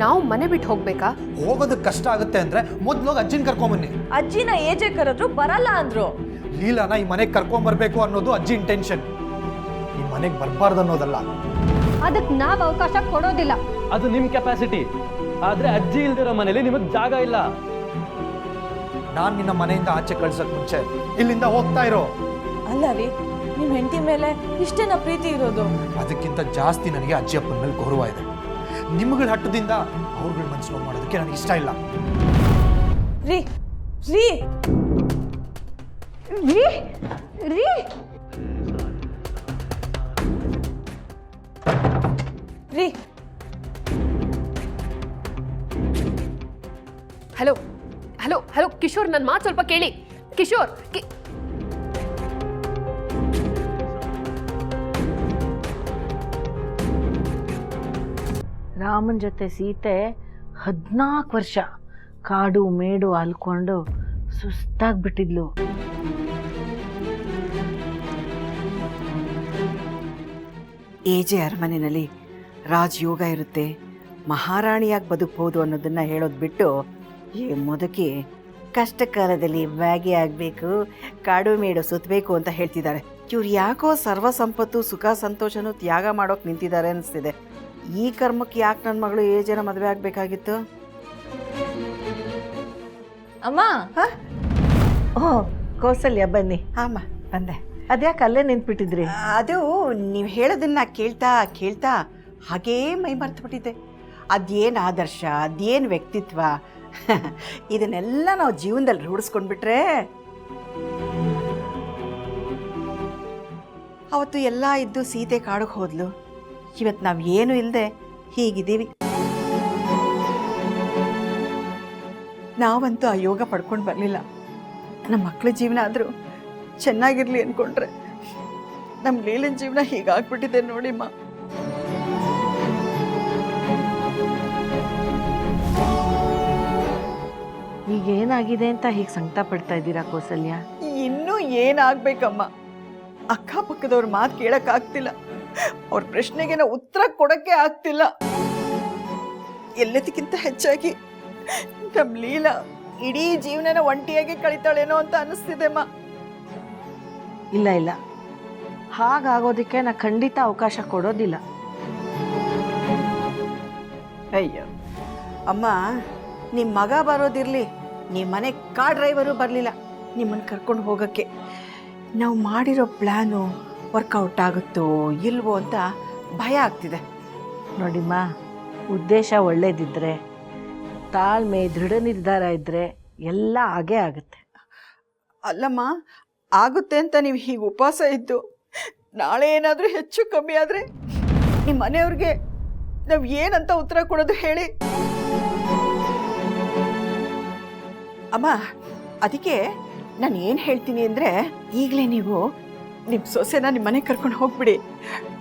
ನಾವು ಮನೆ ಬಿಟ್ಟು ಹೋಗ್ಬೇಕಾ? ಹೋಗೋದಕ್ಕೆ ಕಷ್ಟ ಆಗುತ್ತೆ ಅಂದ್ರೆ ಮೊದ್ಲೋಗಿ ಅಜ್ಜಿನ ಕರ್ಕೊಂಬನ್ನಿ. ಅಜ್ಜಿನ ಏಜೆ ಕರೆದ್ರು ಬರಲ್ಲ ಅಂದ್ರು. ಲೀಲಾನ ಈ ಮನೆಗೆ ಕರ್ಕೊಂಬರ್ಬೇಕು ಅನ್ನೋದು ಅಜ್ಜಿ ಇಂಟೆನ್ಷನ್, ಈ ಮನೆಗೆ ಬರಬಾರ್ದು ಅನ್ನೋದಲ್ಲ. ಅದಕ್ಕೆ ನಾವು ಅವಕಾಶ ಕೊಡೋದಿಲ್ಲ. ಅದು ನಿಮ್ಮ ಕೆಪಾಸಿಟಿ, ಆದ್ರೆ ಅಜ್ಜಿ ಇಲ್ದಿರೋ ಮನೇಲಿ ನಿಮಗೆ ಜಾಗ ಇಲ್ಲ. ನಾನ್ ನಿನ್ನ ಮನೆಯಿಂದ ಆಚೆ ಕಳ್ಸಕ್ ಮುಂಚೆ ಇಲ್ಲಿಂದ ಹೋಗ್ತಾ ಇರೋ. ಅಲ್ಲ ರೀ, ನಿಮ್ ಹೆಂಡತಿ ಮೇಲೆ ಇಷ್ಟೇನ ಪ್ರೀತಿ ಇರೋದು? ಅದಕ್ಕಿಂತ ಜಾಸ್ತಿ ನನಗೆ ಅಜ್ಜಿ ಅಪ್ಪನ ಮೇಲೆ ಗೌರವ ಇದೆ. ನಿಮ್ಗಳ ಹಟ್ಟದಿಂದ ಅವ್ರಗಳ ಮನಸ್ಸು ನೋವು ಮಾಡೋದಕ್ಕೆ ನನಗೆ ಇಷ್ಟ ಇಲ್ಲ. ರೀ ರೀ ರೀ ರೀ ರೀ ಹಲೋ ಹಲೋ ಹಲೋ ಕಿಶೋರ್, ನನ್ನ ಮಾತು ಸ್ವಲ್ಪ ಕೇಳಿ. ಕಿಶೋರ್, ರಾಮನ ಜೊತೆ ಸೀತೆ 14 ವರ್ಷ ಕಾಡು ಮೇಡು ಅಲ್ಕೊಂಡು ಸುಸ್ತಾಗ್ಬಿಟ್ಟಿದ್ಲು. ಏಜೆ ಅರಮನೆಯಲ್ಲಿ ರಾಜಯೋಗ ಇರುತ್ತೆ, ಮಹಾರಾಣಿಯಾಗಿ ಬದುಕಬಹುದು ಅನ್ನೋದನ್ನ ಹೇಳೋದು ಬಿಟ್ಟು ಈ ಮುದುಕಿ ಕಷ್ಟ ಕಾಲದಲ್ಲಿ ಭಾಗಿ ಆಗಬೇಕು, ಕಾಡು ಮೇಡು ಸುತ್ತಬೇಕು ಅಂತ ಹೇಳ್ತಿದ್ದಾರೆ. ಇವ್ರು ಯಾಕೋ ಸರ್ವ ಸಂಪತ್ತು ಸುಖ ಸಂತೋಷನೂ ತ್ಯಾಗ ಮಾಡೋಕೆ ನಿಂತಿದ್ದಾರೆ ಅನಿಸ್ತಿದೆ. ಈ ಕರ್ಮಕ್ಕೆ ಯಾಕೆ ನನ್ನ ಮಗಳು ಏಜನ ಮದುವೆ ಆಗಬೇಕಾಗಿತ್ತು? ಅಮ್ಮ. ಓ ಕೌಸಲ್ಯ, ಬನ್ನಿ. ಅಮ್ಮ ಬಂದೆ. ಅದ್ಯಾಕೆ ಅಲ್ಲೇ ನಿಂತ್ಬಿಟ್ಟಿದ್ರಿ? ಅದು ನೀವು ಹೇಳೋದನ್ನ ಕೇಳ್ತಾ ಕೇಳ್ತಾ ಹಾಗೇ ಮೈ ಮರ್ತುಬಿಟ್ಟಿದ್ದೆ. ಅದೇನು ಆದರ್ಶ, ಅದೇನು ವ್ಯಕ್ತಿತ್ವ, ಇದನ್ನೆಲ್ಲ ನಾವು ಜೀವನದಲ್ಲಿ ರೂಢಿಸ್ಕೊಂಡ್ಬಿಟ್ರೆ ಅವತ್ತು ಎಲ್ಲ ಇದ್ದು ಸೀತೆ ಕಾಡಿಗೆ ಹೋದ್ಲು. ಇವತ್ತು ನಾವು ಏನು ಇಲ್ಲದೆ ಹೀಗಿದ್ದೀವಿ. ನಾವಂತೂ ಆ ಯೋಗ ಪಡ್ಕೊಂಡು ಬರಲಿಲ್ಲ. ನಮ್ಮ ಮಕ್ಕಳ ಜೀವನ ಆದರೂ ಚೆನ್ನಾಗಿರಲಿ ಅಂದ್ಕೊಂಡ್ರೆ ನಮ್ಮ ಲೀಲನ ಜೀವನ ಹೀಗಾಗ್ಬಿಟ್ಟಿದೆ ನೋಡಿಮ್ಮ. ಈಗ ಏನಾಗಿದೆ ಅಂತ ಹೀಗೆ ಸಂಕಟ ಪಡ್ತಾ ಇದ್ದೀರಾ ಕೌಸಲ್ಯ? ಇನ್ನೂ ಏನಾಗ್ಬೇಕಮ್ಮ? ಅಕ್ಕಪಕ್ಕದವ್ರ ಮಾತು ಕೇಳಕ್ಕಾಗ್ತಿಲ್ಲ, ಅವ್ರ ಪ್ರಶ್ನೆಗೆ ನಾವು ಉತ್ತರ ಕೊಡಕ್ಕೆ ಆಗ್ತಿಲ್ಲ. ಎಲ್ಲದಕ್ಕಿಂತ ಹೆಚ್ಚಾಗಿ ನಮ್ಮ ಲೀಲಾ ಇಡೀ ಜೀವನನ ಒಂಟಿಯಾಗಿ ಕಳಿತಾಳೇನೋ ಅಂತ ಅನಿಸ್ತಿದೆಮ್ಮ. ಇಲ್ಲ ಇಲ್ಲ, ಹಾಗಾಗೋದಕ್ಕೆ ನಾ ಖಂಡಿತ ಅವಕಾಶ ಕೊಡೋದಿಲ್ಲ. ಅಯ್ಯೋ ಅಮ್ಮ, ನಿಮ್ಮ ಮಗ ಬರೋದಿರಲಿ, ನಿಮ್ಮ ಮನೆ ಕಾರ್ ಡ್ರೈವರು ಬರಲಿಲ್ಲ ನಿಮ್ಮನ್ನು ಕರ್ಕೊಂಡು ಹೋಗೋಕ್ಕೆ. ನಾವು ಮಾಡಿರೋ ಪ್ಲ್ಯಾನು ವರ್ಕೌಟ್ ಆಗುತ್ತೋ ಇಲ್ವೋ ಅಂತ ಭಯ ಆಗ್ತಿದೆ. ನೋಡಿಮ್ಮ, ಉದ್ದೇಶ ಒಳ್ಳೇದಿದ್ರೆ, ತಾಳ್ಮೆ ದೃಢ ನಿರ್ಧಾರ ಇದ್ದರೆ ಎಲ್ಲ ಹಾಗೇ ಆಗುತ್ತೆ. ಅಲ್ಲಮ್ಮ, ಆಗುತ್ತೆ ಅಂತ ನೀವು ಹೀಗೆ ಉಪವಾಸ ಇದ್ದು ನಾಳೆ ಏನಾದರೂ ಹೆಚ್ಚು ಕಮ್ಮಿ ಆದರೆ ನಿಮ್ಮ ಮನೆಯವ್ರಿಗೆ ನಾವು ಏನಂತ ಉತ್ತರ ಕೊಡೋದು ಹೇಳಿ? ಅಮ್ಮ, ಅದಕ್ಕೆ ನಾನು ಏನು ಹೇಳ್ತೀನಿ ಅಂದರೆ, ಈಗಲೇ ನೀವು ನಿಮ್ಮ ಸೊಸೆನ ನಿಮ್ಮ ಮನೆಗೆ ಕರ್ಕೊಂಡು ಹೋಗ್ಬಿಡಿ,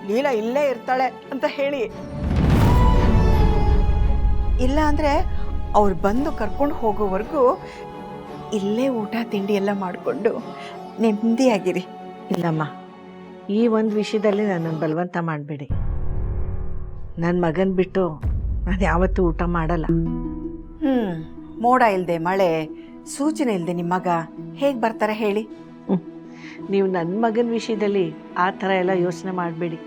ಲೀಲಾ ಇಲ್ಲೇ ಇರ್ತಾಳೆ ಅಂತ ಹೇಳಿ. ಇಲ್ಲ ಅಂದರೆ ಅವ್ರು ಬಂದು ಕರ್ಕೊಂಡು ಹೋಗೋವರೆಗೂ ಇಲ್ಲೇ ಊಟ ತಿಂಡಿ ಎಲ್ಲ ಮಾಡಿಕೊಂಡು ನೆಮ್ಮದಿಯಾಗಿರಿ. ಇಲ್ಲಮ್ಮ, ಈ ಒಂದು ವಿಷಯದಲ್ಲಿ ನನ್ನನ್ನು ಬಲವಂತ ಮಾಡಬೇಡಿ. ನನ್ನ ಮಗನ ಬಿಟ್ಟು ನಾನು ಯಾವತ್ತೂ ಊಟ ಮಾಡಲ್ಲ. ಮೋಡ ಇಲ್ಲದೆ, ಮಳೆ ಸೂಚನೆ ಇಲ್ಲದೆ ನಿಮ್ಮ ಮಗ ಹೇಗೆ ಬರ್ತಾರೆ ಹೇಳಿ? ನೀವು ನನ್ನ ಮಗನ ವಿಷಯದಲ್ಲಿ ಆ ಥರ ಎಲ್ಲ ಯೋಚನೆ ಮಾಡಬೇಡಿ.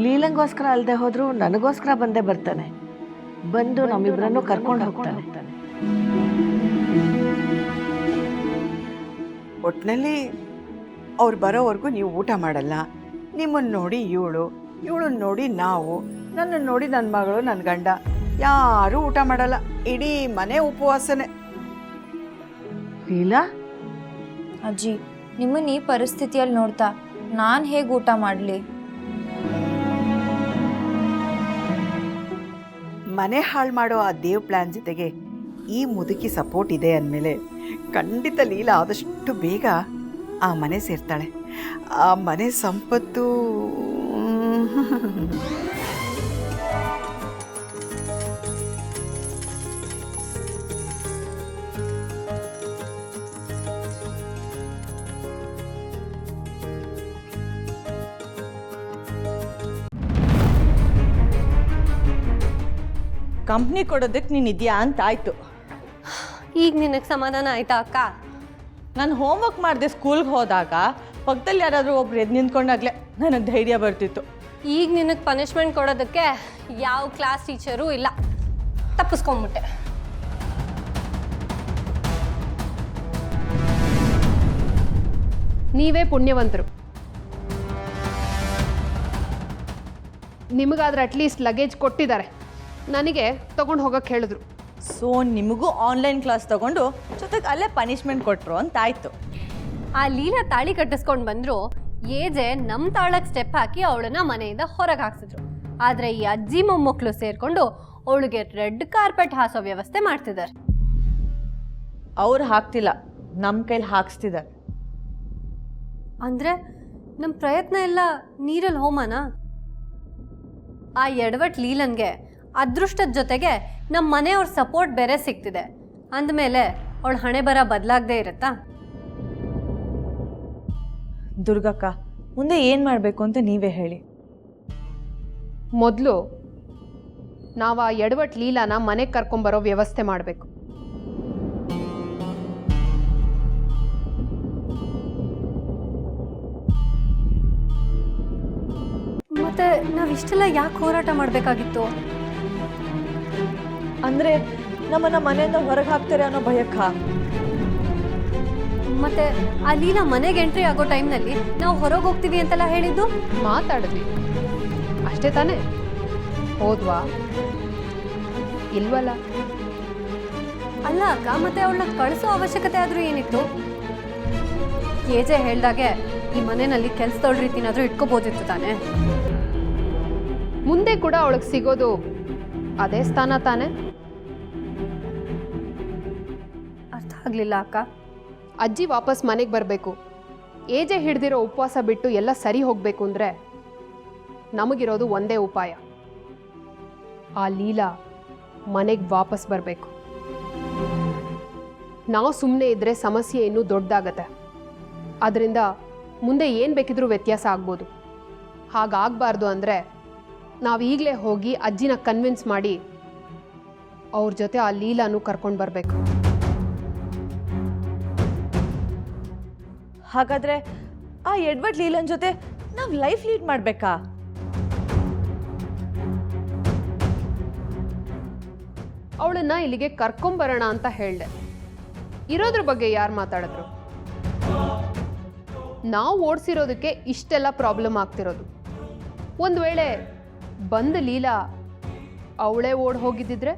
ಲೀಲಂಗೋಸ್ಕರ ಅಲ್ಲದೆ ಹೋದರೂ ನನಗೋಸ್ಕರ ಬಂದೇ ಬರ್ತಾನೆ, ಬಂದು ನಮ್ಮಿಬ್ಬರನ್ನು ಕರ್ಕೊಂಡು ಹೋಗ್ತಾನೆ. ಒಟ್ಟಿನಲ್ಲಿ ಅವ್ರು ಬರೋವರೆಗೂ ನೀವು ಊಟ ಮಾಡಲ್ಲ. ನಿಮ್ಮನ್ನು ನೋಡಿ ಇವಳನ್ನು ನೋಡಿ ನಾವು, ನನ್ನನ್ನು ನೋಡಿ ನನ್ನ ಮಗಳು, ನನ್ನ ಗಂಡ, ಯಾರೂ ಊಟ ಮಾಡಲ್ಲ. ಇಡೀ ಮನೆ ಉಪವಾಸನೆ. ಲೀಲಾ, ಅಜ್ಜಿ, ನಿಮ್ಮನ್ನ ಈ ಪರಿಸ್ಥಿತಿಯಲ್ಲಿ ನೋಡ್ತಾ ನಾನು ಹೇಗೆ ಊಟ ಮಾಡಲಿ? ಮನೆ ಹಾಳು ಮಾಡೋ ಆ ದೇವ್ ಪ್ಲಾನ್ ಜೊತೆಗೆ ಈ ಮುದುಕಿ ಸಪೋರ್ಟ್ ಇದೆ ಅಂದಮೇಲೆ ಖಂಡಿತ ಲೀಲಾ ಆದಷ್ಟು ಬೇಗ ಆ ಮನೆ ಸೇರ್ತಾಳೆ. ಆ ಮನೆ ಸಂಪತ್ತು ಕಂಪ್ನಿ ಕೊಡೋದಕ್ಕೆ ನೀನು ಇದೆಯಾ ಅಂತ ಆಯಿತು. ಈಗ ನಿನಗೆ ಸಮಾಧಾನ ಆಯ್ತಾ ಅಕ್ಕ? ನಾನು ಹೋಮ್ವರ್ಕ್ ಮಾಡಿದೆ ಸ್ಕೂಲ್ಗೆ ಹೋದಾಗ ಪಕ್ಕದಲ್ಲಿ ಯಾರಾದರೂ ಒಬ್ರು ಎದ್ದು ನಿಂತ್ಕೊಂಡಾಗಲೇ ನನಗೆ ಧೈರ್ಯ ಬರ್ತಿತ್ತು. ಈಗ ನಿನಗೆ ಪನಿಷ್ಮೆಂಟ್ ಕೊಡೋದಕ್ಕೆ ಯಾವ ಕ್ಲಾಸ್ ಟೀಚರೂ ಇಲ್ಲ. ತಪ್ಪಿಸ್ಕೊಂಬಿಟ್ಟೆ. ನೀವೇ ಪುಣ್ಯವಂತರು. ನಿಮಗಾದ್ರೆ ಅಟ್ಲೀಸ್ಟ್ ಲಗೇಜ್ ಕೊಟ್ಟಿದ್ದಾರೆ, ನನಗೆ ತಗೊಂಡು ಹೋಗಕ್ಕೆ ಹೇಳಿದ್ರು. ಸೊ ನಿಮಗೂ ಆನ್ಲೈನ್ ಕ್ಲಾಸ್ ತಗೊಂಡು ಜೊತೆಗೆ ಅಲ್ಲೇ ಪನಿಷ್ಮೆಂಟ್ ಕೊಟ್ಟರು ಅಂತ ಆಯಿತು. ಆ ಲೀಲಾ ತಾಳಿ ಕಟ್ಟಿಸ್ಕೊಂಡು ಬಂದರು. ಏಜೆ ನಮ್ಮ ತಾಳಕ್ಕೆ ಸ್ಟೆಪ್ ಹಾಕಿ ಅವಳನ್ನ ಮನೆಯಿಂದ ಹೊರಗೆ ಹಾಕ್ಸಿದ್ರು. ಆದರೆ ಈ ಅಜ್ಜಿ ಮೊಮ್ಮಕ್ಕಳು ಸೇರಿಕೊಂಡು ಅವಳಿಗೆ ರೆಡ್ ಕಾರ್ಪೆಟ್ ಹಾಸೋ ವ್ಯವಸ್ಥೆ ಮಾಡ್ತಿದ್ದಾರೆ. ಅವ್ರು ಹಾಕ್ತಿಲ್ಲ, ನಮ್ಮ ಕೈಲಿ ಹಾಕ್ಸ್ತಿದ್ದಾರೆ. ಅಂದರೆ ನಮ್ಮ ಪ್ರಯತ್ನ ಎಲ್ಲ ನೀರಲ್ಲಿ ಹೋಮನಾ? ಆ ಎಡವಟ್ ಲೀಲನ್ಗೆ ಅದೃಷ್ಟದ ಜೊತೆಗೆ ನಮ್ಮ ಮನೆಯವ್ರ ಸಪೋರ್ಟ್ ಬೇರೆ ಸಿಗ್ತಿದೆ ಅಂದಮೇಲೆ ಅವಳ ಹಣೆ ಬರ ಬದಲಾಗದೇ ಇರುತ್ತಾ? ದುರ್ಗಕ್ಕ, ಮುಂದೆ ಏನು ಮಾಡಬೇಕು ಅಂತ ನೀವೇ ಹೇಳಿ. ಮೊದಲು ನಾವು ಆ ಎಡವಟ್ ಲೀಲಾನ ಮನೆಗೆ ಕರ್ಕೊಂಬರೋ ವ್ಯವಸ್ಥೆ ಮಾಡಬೇಕು. ಮತ್ತೆ ನಾವಿಷ್ಟೆಲ್ಲ ಯಾಕೆ ಹೋರಾಟ ಮಾಡಬೇಕಾಗಿತ್ತು? ಅಂದರೆ ನಮ್ಮನ್ನು ಮನೆಯಿಂದ ಹೊರಗೆ ಹಾಕ್ತಾರೆ ಅನ್ನೋ ಭಯಕ್ಕ. ಮತ್ತೆ ಆ ಲೀಲಾ ಮನೆಗೆ ಎಂಟ್ರಿ ಆಗೋ ಟೈಮ್ನಲ್ಲಿ ನಾವು ಹೊರಗೆ ಹೋಗ್ತೀವಿ ಅಂತೆಲ್ಲ ಹೇಳಿದ್ದು. ಮಾತಾಡಿದ್ವಿ ಅಷ್ಟೇ ತಾನೇ, ಹೋದ್ವಾ ಇಲ್ವಲ್ಲ? ಅಲ್ಲ ಅಕ್ಕ, ಮತ್ತೆ ಅವಳನ್ನ ಕಳಿಸೋ ಅವಶ್ಯಕತೆ ಆದರೂ ಏನಿತ್ತು? ಏಜೆ ಹೇಳ್ದಾಗೆ ಈ ಮನೆಯಲ್ಲಿ ಕೆಲಸದವಳ ರೀತಿನಾದರೂ ಇಟ್ಕೋಬೋದಿತ್ತು ತಾನೆ. ಮುಂದೆ ಕೂಡ ಅವಳಿಗೆ ಸಿಗೋದು ಅದೇ ಸ್ಥಾನ ತಾನೆ. ಅರ್ಥ ಆಗಲಿಲ್ಲ ಅಕ್ಕ. ಅಜ್ಜಿ ವಾಪಸ್ ಮನೆಗೆ ಬರಬೇಕು, ಏಜೆ ಹಿಡ್ದಿರೋ ಉಪವಾಸ ಬಿಟ್ಟು ಎಲ್ಲ ಸರಿ ಹೋಗಬೇಕು ಅಂದರೆ ನಮಗಿರೋದು ಒಂದೇ ಉಪಾಯ. ಆ ಲೀಲಾ ಮನೆಗೆ ವಾಪಸ್ ಬರಬೇಕು. ನಾವು ಸುಮ್ಮನೆ ಇದ್ದರೆ ಸಮಸ್ಯೆ ಇನ್ನೂ ದೊಡ್ಡದಾಗತ್ತೆ. ಅದರಿಂದ ಮುಂದೆ ಏನು ಬೇಕಿದ್ರೂ ವ್ಯತ್ಯಾಸ ಆಗ್ಬೋದು. ಹಾಗಾಗಬಾರ್ದು ಅಂದರೆ ನಾವು ಈಗಲೇ ಹೋಗಿ ಅಜ್ಜಿನ ಕನ್ವಿನ್ಸ್ ಮಾಡಿ ಅವ್ರ ಜೊತೆ ಆ ಲೀಲಾನು ಕರ್ಕೊಂಡು ಬರಬೇಕು. ಹಾಗಾದರೆ ಆ ಎಡ್ವರ್ಡ್ ಲೀಲನ್ ಜೊತೆ ನಾವು ಲೈಫ್ ಲೀಡ್ ಮಾಡಬೇಕಾ? ಅವಳನ್ನ ಇಲ್ಲಿಗೆ ಕರ್ಕೊಂಬರೋಣ ಅಂತ ಹೇಳಿದೆ. ಇರೋದ್ರ ಬಗ್ಗೆ ಯಾರು ಮಾತಾಡಿದ್ರು? ನಾವು ಓಡಿಸಿರೋದಕ್ಕೆ ಇಷ್ಟೆಲ್ಲ ಪ್ರಾಬ್ಲಮ್ ಆಗ್ತಿರೋದು. ಒಂದು ವೇಳೆ ಬಂದ ಲೀಲಾ ಅವಳೇ ಓಡ್ ಹೋಗಿದ್ದಿದ್ರೆ